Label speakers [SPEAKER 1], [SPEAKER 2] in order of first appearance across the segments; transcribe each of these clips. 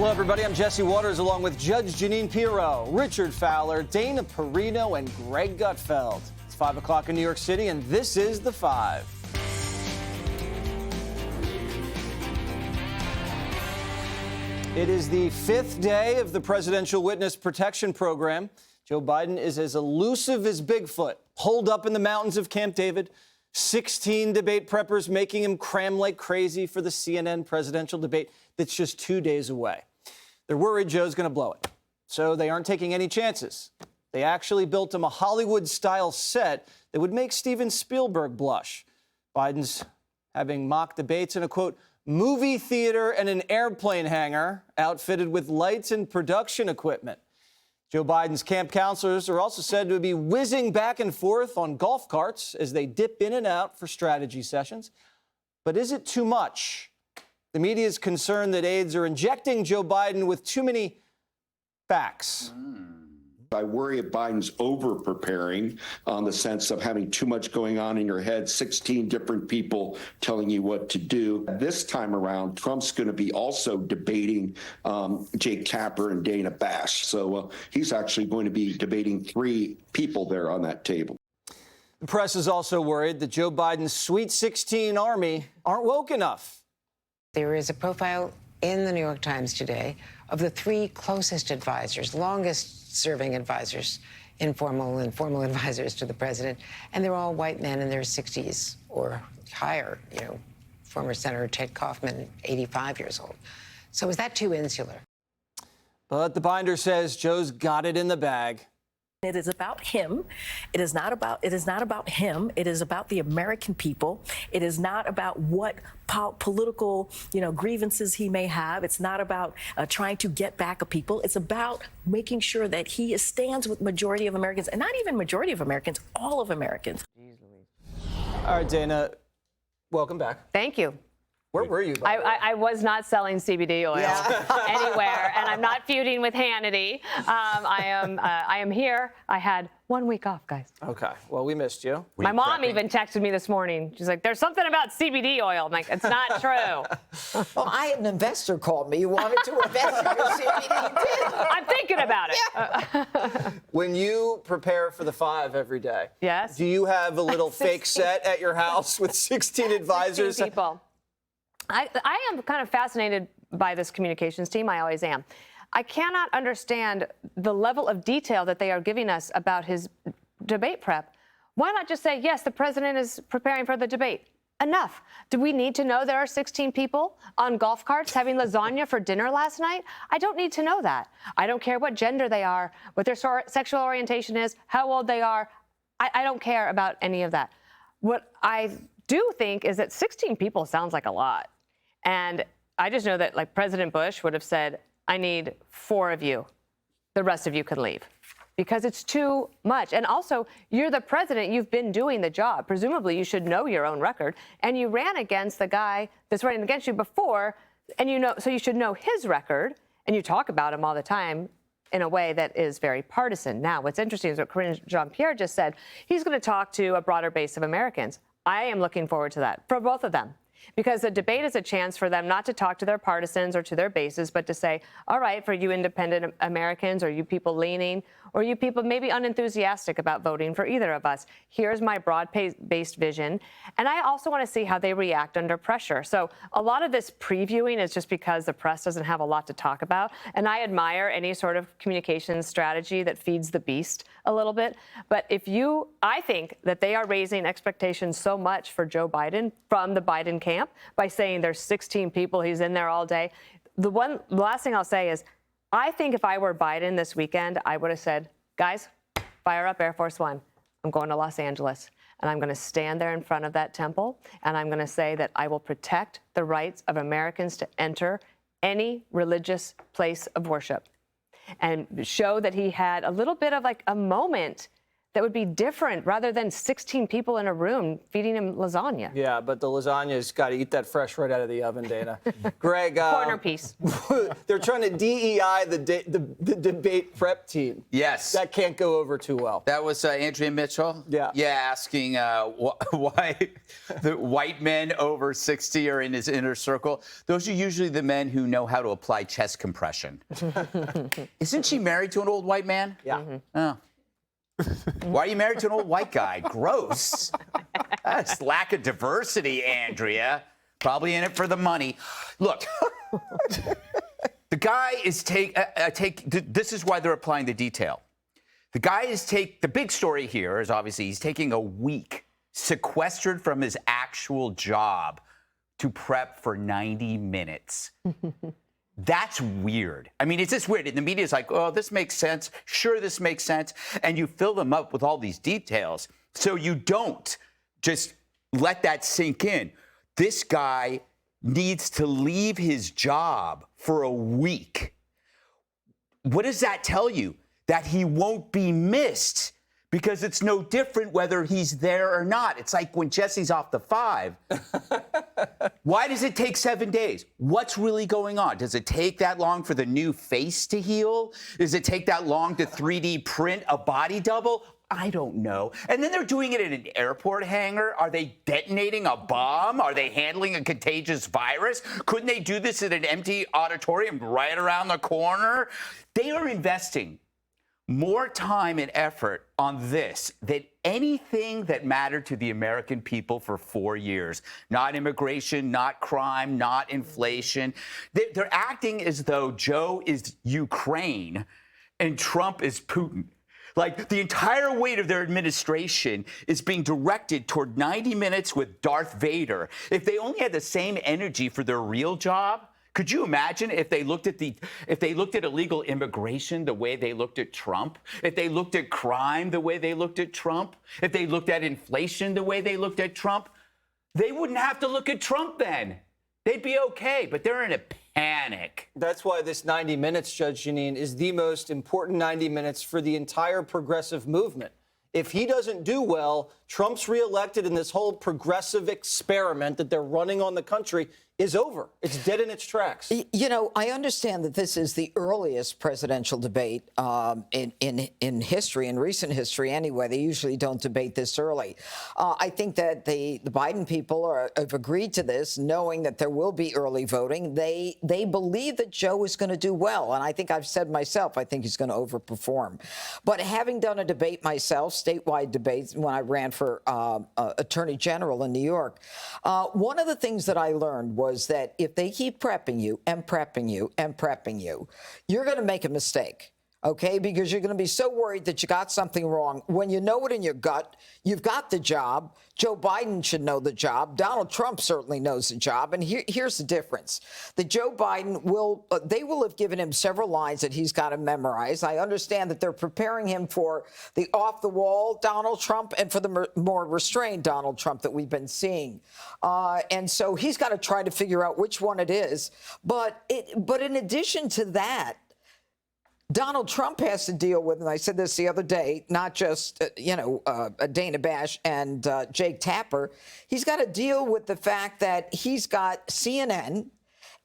[SPEAKER 1] Hello, everybody. I'm Jesse Waters, along with Judge Janine Pirro, Richard Fowler, Dana Perino, and Greg Gutfeld. It's 5 o'clock in New York City, and this is The Five. It is the 5th day of the Presidential Witness Protection Program. Joe Biden is as elusive as Bigfoot, holed up in the mountains of Camp David. 16 debate preppers making him cram like crazy for the CNN presidential debate that's just 2 days away. They're worried Joe's going to blow it, so they aren't taking any chances. They actually built him a Hollywood-style set that would make Steven Spielberg blush. Biden's having mock debates in a, quote, movie theater and an airplane hangar outfitted with lights and production equipment. Joe Biden's camp counselors are also said to be whizzing back and forth on golf carts as they dip in and out for strategy sessions. But is it too much? The media is concerned that aides are injecting Joe Biden with too many facts.
[SPEAKER 2] I worry if Biden's over-preparing on the sense of having too much going on in your head, 16 different people telling you what to do. This time around, Trump's going to be also debating Jake Tapper and Dana Bash. So he's actually going to be debating 3 people there on that table.
[SPEAKER 1] The press is also worried that Joe Biden's Sweet 16 army aren't woke enough.
[SPEAKER 3] There is a profile in the New York Times today of the 3 closest advisors, longest-serving advisors, informal and formal advisors to the president, and they're all white men in their 60s or higher. You know, former Senator Ted Kaufman, 85 years old. So is that too insular?
[SPEAKER 1] But the binder says Joe's got it in the bag.
[SPEAKER 4] It is about him. It is not about him. It is about the American people. It is not about what political, grievances he may have. It's not about trying to get back at people. It's about making sure that he stands with majority of Americans, and not even majority of Americans, all of Americans.
[SPEAKER 1] All right, Dana, welcome back.
[SPEAKER 5] Thank you.
[SPEAKER 1] Where were you?
[SPEAKER 5] I was not selling CBD oil anywhere, and I'm not feuding with Hannity. I am here. I had 1 week off, guys.
[SPEAKER 1] Okay. Well, we missed you.
[SPEAKER 5] My mom even texted me this morning. She's like, "There's something about CBD oil." I'm like, "It's not true."
[SPEAKER 6] Well, I had an investor call me. You wanted to invest in your CBD. You did.
[SPEAKER 5] I'm thinking about it.
[SPEAKER 1] When you prepare for the 5 every day,
[SPEAKER 5] Yes.
[SPEAKER 1] do you have a little fake set at your house with 16 advisors?
[SPEAKER 5] 16 people. I am kind of fascinated by this communications team. I always am. I cannot understand the level of detail that they are giving us about his debate prep. Why not just say, yes, the president is preparing for the debate? Enough. Do we need to know there are 16 people on golf carts having lasagna for dinner last night? I don't need to know that. I don't care what gender they are, what their sexual orientation is, how old they are. I don't care about any of that. What I do think is that 16 people sounds like a lot. And I just know that, like, President Bush would have said, I need 4 of you. The rest of you can leave. Because it's too much. And also, you're the president. You've been doing the job. Presumably, you should know your own record. And you ran against the guy that's running against you before. And so you should know his record. And you talk about him all the time in a way that is very partisan. Now, what's interesting is what Karine Jean-Pierre just said. He's going to talk to a broader base of Americans. I am looking forward to that for both of them. Because the debate is a chance for them not to talk to their partisans or to their bases, but to say, all right, for you independent Americans or you people leaning or you people maybe unenthusiastic about voting for either of us, here's my broad-based vision. And I also want to see how they react under pressure. So a lot of this previewing is just because the press doesn't have a lot to talk about. And I admire any sort of communications strategy that feeds the beast a little bit. But I think that they are raising expectations so much for Joe Biden from the Biden camp by saying there's 16 people, he's in there all day. The last thing I'll say is, I think if I were Biden this weekend, I would have said, guys, fire up Air Force One. I'm going to Los Angeles, and I'm going to stand there in front of that temple, and I'm going to say that I will protect the rights of Americans to enter any religious place of worship, and show that he had a little bit of like a moment that would be different rather than 16 people in a room feeding him lasagna.
[SPEAKER 1] Yeah, but the lasagna's got to eat that fresh right out of the oven, Dana. Greg,
[SPEAKER 5] Corner piece.
[SPEAKER 1] they're trying to DEI the debate prep team.
[SPEAKER 7] Yes.
[SPEAKER 1] That can't go over too well.
[SPEAKER 7] That was Andrea Mitchell?
[SPEAKER 1] Yeah.
[SPEAKER 7] Yeah, asking why the white men over 60 are in his inner circle. Those are usually the men who know how to apply chest compression. Isn't she married to an old white man?
[SPEAKER 1] Yeah.
[SPEAKER 7] Oh. Why are you married to an old white guy? Gross. That's lack of diversity, Andrea. Probably in it for the money. Look, the guy is this is why they're applying the detail. The guy is the big story here is obviously he's taking a week sequestered from his actual job to prep for 90 minutes. That's weird. I mean, it's just weird. And the media is like, oh, this makes sense. Sure, this makes sense. And you fill them up with all these details. So you don't just let that sink in. This guy needs to leave his job for a week. What does that tell you? That he won't be missed. Because it's no different whether he's there or not. It's like when Jesse's off the 5. Why does it take 7 days? What's really going on? Does it take that long for the new face to heal? Does it take that long to 3D print a body double? I don't know. And then they're doing it in an airport hangar. Are they detonating a bomb? Are they handling a contagious virus? Couldn't they do this in an empty auditorium right around the corner? They are investing more time and effort on this than anything that mattered to the American people for 4 years. Not immigration, not crime, not inflation. They're acting as though Joe is Ukraine and Trump is Putin. Like, the entire weight of their administration is being directed toward 90 minutes with Darth Vader. If they only had the same energy for their real job, could you imagine if they looked at illegal immigration the way they looked at Trump? If they looked at crime the way they looked at Trump? If they looked at inflation the way they looked at Trump? They wouldn't have to look at Trump then. They'd be okay, but they're in a panic.
[SPEAKER 1] That's why this 90 minutes, Judge Jeanine, is the most important 90 minutes for the entire progressive movement. If he doesn't do well, Trump's reelected and this whole progressive experiment that they're running on the country is over. It's dead in its tracks.
[SPEAKER 6] You know, I understand that this is the earliest presidential debate in history, in recent history anyway. They usually don't debate this early. I think that the Biden people have agreed to this, knowing that there will be early voting. They believe that Joe is going to do well. And I think I've said myself, I think he's going to overperform. But having done a debate myself, statewide debates, when I ran for Attorney General in New York, one of the things that I learned was that if they keep prepping you and prepping you and prepping you, you're going to make a mistake, okay? Because you're going to be so worried that you got something wrong. When you know it in your gut, you've got the job. Joe Biden should know the job. Donald Trump certainly knows the job. And here's the difference. The Joe Biden they will have given him several lines that he's got to memorize. I understand that they're preparing him for the off-the-wall Donald Trump and for the more restrained Donald Trump that we've been seeing. And so he's got to try to figure out which one it is. But in addition to that, Donald Trump has to deal with, and I said this the other day, not just, Dana Bash and Jake Tapper. He's got to deal with the fact that he's got CNN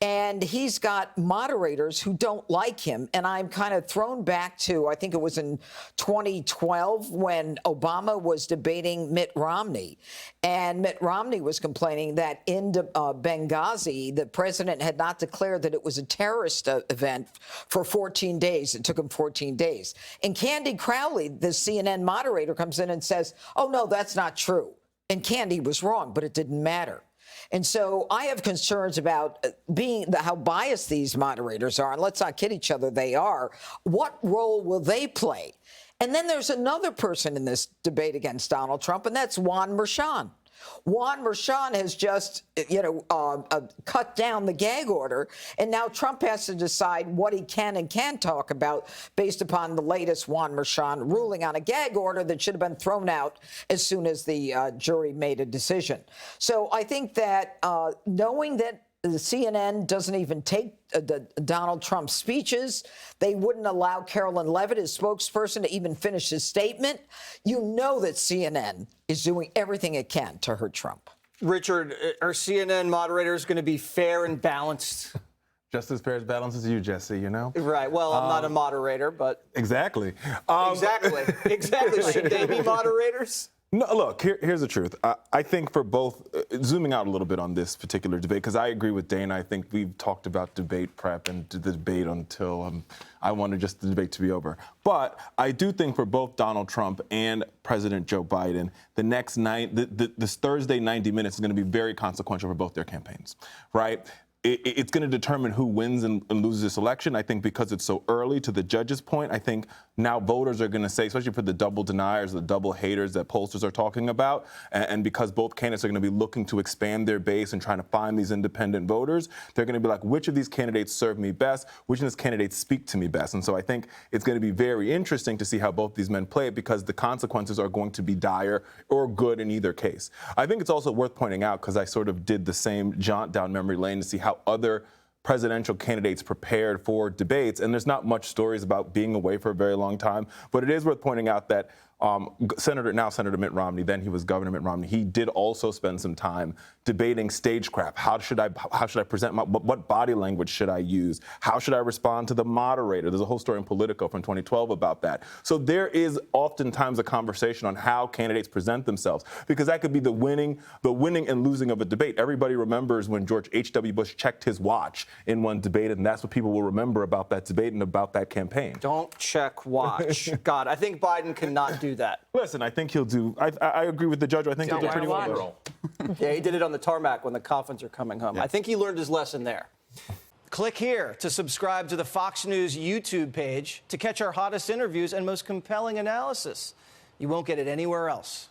[SPEAKER 6] and he's got moderators who don't like him. And I'm kind of thrown back to, I think it was in 2012 when Obama was debating Mitt Romney. And Mitt Romney was complaining that in Benghazi, the president had not declared that it was a terrorist event for 14 days. It took him 14 days. And Candy Crowley, the CNN moderator, comes in and says, oh, no, that's not true. And Candy was wrong, but it didn't matter. And so I have concerns about how biased these moderators are. And let's not kid each other, they are. What role will they play? And then there's another person in this debate against Donald Trump, and that's Juan Merchan. Juan Merchan has just, cut down the gag order, and now Trump has to decide what he can and can't talk about based upon the latest Juan Merchan ruling on a gag order that should have been thrown out as soon as the jury made a decision. So I think that knowing that The CNN doesn't even take Donald Trump's speeches. They wouldn't allow Carolyn Levitt, his spokesperson, to even finish his statement. You know that CNN is doing everything it can to hurt Trump.
[SPEAKER 1] Richard, are CNN moderators going to be fair and balanced?
[SPEAKER 8] Just as fair as balance as you, Jesse, you know?
[SPEAKER 1] Right. Well, I'm not a moderator, but...
[SPEAKER 8] Exactly.
[SPEAKER 1] Exactly. Should they be moderators?
[SPEAKER 8] No, look, here's the truth. I think for both, zooming out a little bit on this particular debate, because I agree with Dana. I think we've talked about debate prep and the debate until I wanted just the debate to be over. But I do think for both Donald Trump and President Joe Biden, this Thursday 90 minutes is going to be very consequential for both their campaigns, right? It's going to determine who wins and loses this election. I think because it's so early, to the judge's point, I think now voters are going to say, especially for the double deniers, the double haters that pollsters are talking about, and because both candidates are going to be looking to expand their base and trying to find these independent voters, they're going to be like, which of these candidates serve me best? Which of these candidates speak to me best? And so I think it's going to be very interesting to see how both these men play it, because the consequences are going to be dire or good in either case. I think it's also worth pointing out, because I sort of did the same jaunt down memory lane to see how other presidential candidates prepared for debates, and there's not much stories about being away for a very long time, but it is worth pointing out that Senator Mitt Romney, then he was Governor Mitt Romney, he did also spend some time debating stagecraft. How should I present what body language should I use? How should I respond to the moderator? There's a whole story in Politico from 2012 about that. So there is oftentimes a conversation on how candidates present themselves, because that could be the winning and losing of a debate. Everybody remembers when George H.W. Bush checked his watch in one debate, and that's what people will remember about that debate and about that campaign.
[SPEAKER 1] Don't check watch. God, I think Biden cannot do that.
[SPEAKER 8] Listen, I think he'll do. I agree with the judge. I think he'll do pretty well.
[SPEAKER 1] Yeah, he did it on the tarmac when the coffins are coming home. Yeah. I think he learned his lesson there. Click here to subscribe to the Fox News YouTube page to catch our hottest interviews and most compelling analysis. You won't get it anywhere else.